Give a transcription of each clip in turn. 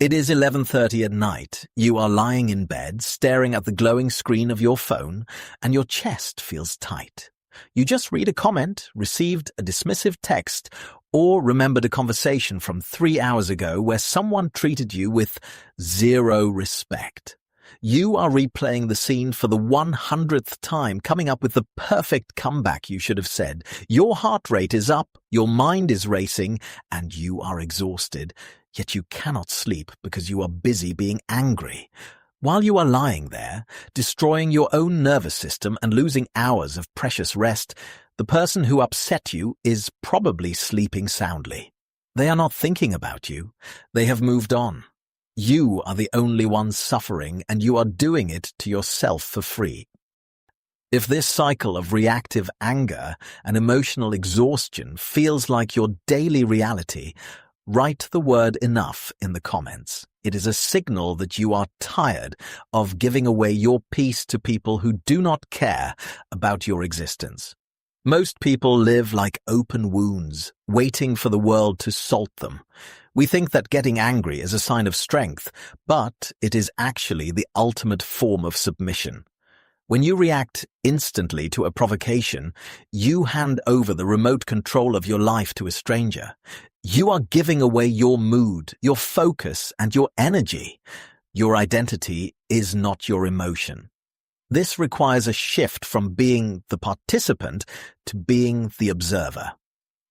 It is 11:30 at night. You are lying in bed, staring at the glowing screen of your phone, and your chest feels tight. You just read a comment, received a dismissive text, or remembered a conversation from 3 hours ago where someone treated you with zero respect. You are replaying the scene for the 100th time, coming up with the perfect comeback you should have said. Your heart rate is up, your mind is racing, and you are exhausted. Yet you cannot sleep because you are busy being angry. While you are lying there, destroying your own nervous system and losing hours of precious rest, the person who upset you is probably sleeping soundly. They are not thinking about you. They have moved on. You are the only one suffering, and you are doing it to yourself for free. If this cycle of reactive anger and emotional exhaustion feels like your daily reality, write the word enough in the comments. It is a signal that you are tired of giving away your peace to people who do not care about your existence. Most people live like open wounds, waiting for the world to salt them. We think that getting angry is a sign of strength, but it is actually the ultimate form of submission. When you react instantly to a provocation, you hand over the remote control of your life to a stranger. You are giving away your mood, your focus, and your energy. Your identity is not your emotion. This requires a shift from being the participant to being the observer.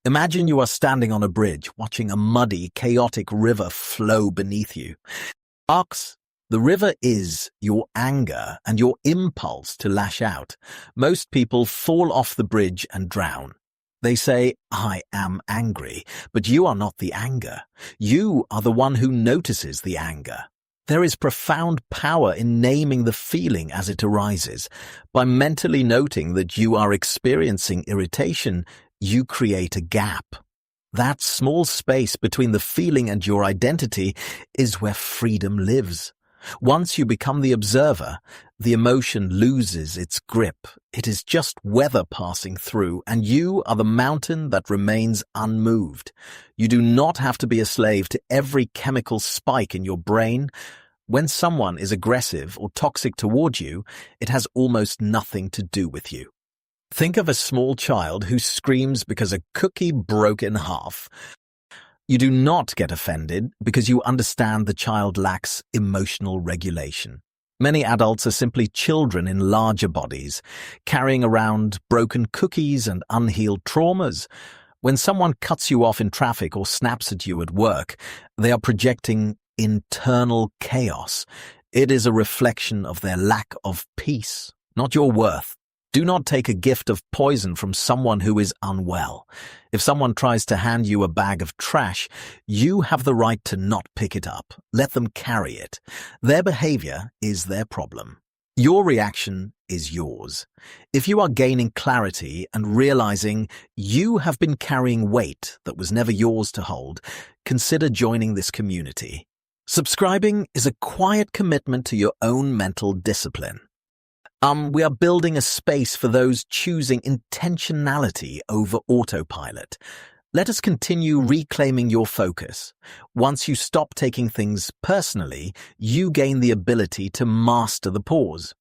Imagine you are standing on a bridge, watching a muddy, chaotic river flow beneath you. The river is your anger and your impulse to lash out. Most people fall off the bridge and drown. They say, "I am angry," but you are not the anger. You are the one who notices the anger. There is profound power in naming the feeling as it arises. By mentally noting that you are experiencing irritation, you create a gap. That small space between the feeling and your identity is where freedom lives. Once you become the observer, the emotion loses its grip. It is just weather passing through, and you are the mountain that remains unmoved. You do not have to be a slave to every chemical spike in your brain. When someone is aggressive or toxic toward you, it has almost nothing to do with you. Think of a small child who screams because a cookie broke in half. You do not get offended because you understand the child lacks emotional regulation. Many adults are simply children in larger bodies, carrying around broken cookies and unhealed traumas. When someone cuts you off in traffic or snaps at you at work, they are projecting internal chaos. It is a reflection of their lack of peace, not your worth. Do not take a gift of poison from someone who is unwell. If someone tries to hand you a bag of trash, you have the right to not pick it up. Let them carry it. Their behavior is their problem. Your reaction is yours. If you are gaining clarity and realizing you have been carrying weight that was never yours to hold, consider joining this community. Subscribing is a quiet commitment to your own mental discipline. We are building a space for those choosing intentionality over autopilot. Let us continue reclaiming your focus. Once you stop taking things personally, you gain the ability to master the pause.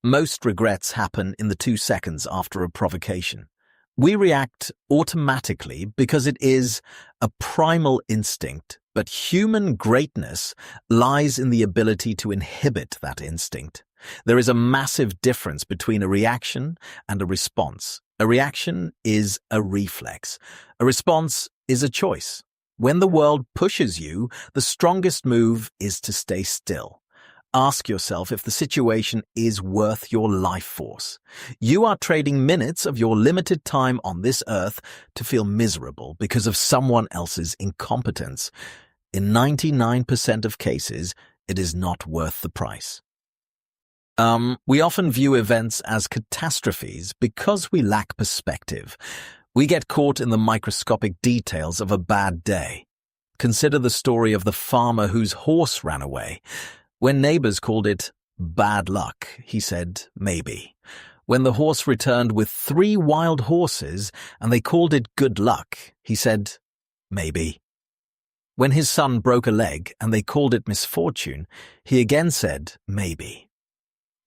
Most regrets happen in the 2 seconds after a provocation. We react automatically because it is a primal instinct, but human greatness lies in the ability to inhibit that instinct. There is a massive difference between a reaction and a response. A reaction is a reflex. A response is a choice. When the world pushes you, the strongest move is to stay still. Ask yourself if the situation is worth your life force. You are trading minutes of your limited time on this earth to feel miserable because of someone else's incompetence. In 99% of cases, it is not worth the price. We often view events as catastrophes because we lack perspective. We get caught in the microscopic details of a bad day. Consider the story of the farmer whose horse ran away. When neighbors called it bad luck, he said, maybe. When the horse returned with 3 wild horses and they called it good luck, he said, maybe. When his son broke a leg and they called it misfortune, he again said, maybe.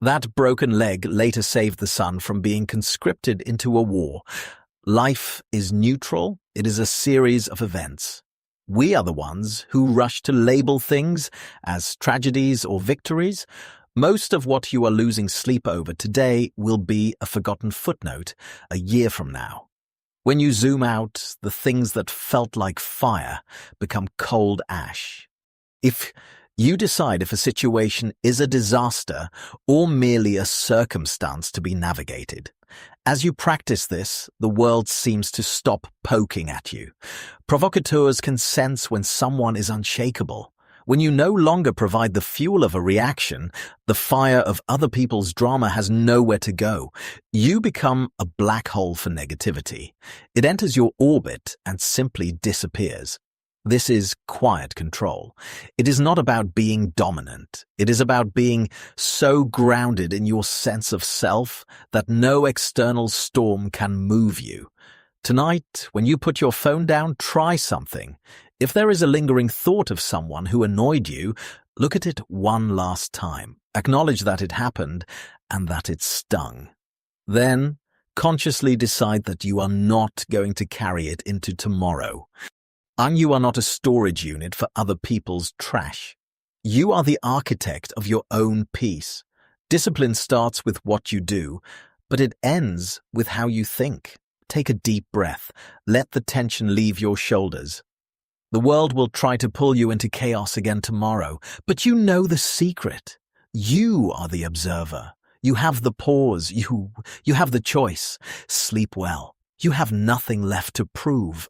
That broken leg later saved the son from being conscripted into a war. Life is neutral. It is a series of events. We are the ones who rush to label things as tragedies or victories. Most of what you are losing sleep over today will be a forgotten footnote a year from now. When you zoom out, the things that felt like fire become cold ash. If you decide if a situation is a disaster or merely a circumstance to be navigated, as you practice this, the world seems to stop poking at you. Provocateurs can sense when someone is unshakable. When you no longer provide the fuel of a reaction, the fire of other people's drama has nowhere to go. You become a black hole for negativity. It enters your orbit and simply disappears. This is quiet control. It is not about being dominant. It is about being so grounded in your sense of self that no external storm can move you. Tonight, when you put your phone down, try something. If there is a lingering thought of someone who annoyed you, look at it one last time. Acknowledge that it happened and that it stung. Then, consciously decide that you are not going to carry it into tomorrow. And you are not a storage unit for other people's trash. You are the architect of your own peace. Discipline starts with what you do, but it ends with how you think. Take a deep breath. Let the tension leave your shoulders. The world will try to pull you into chaos again tomorrow, but you know the secret. You are the observer. You have the pause. You have the choice. Sleep well. You have nothing left to prove.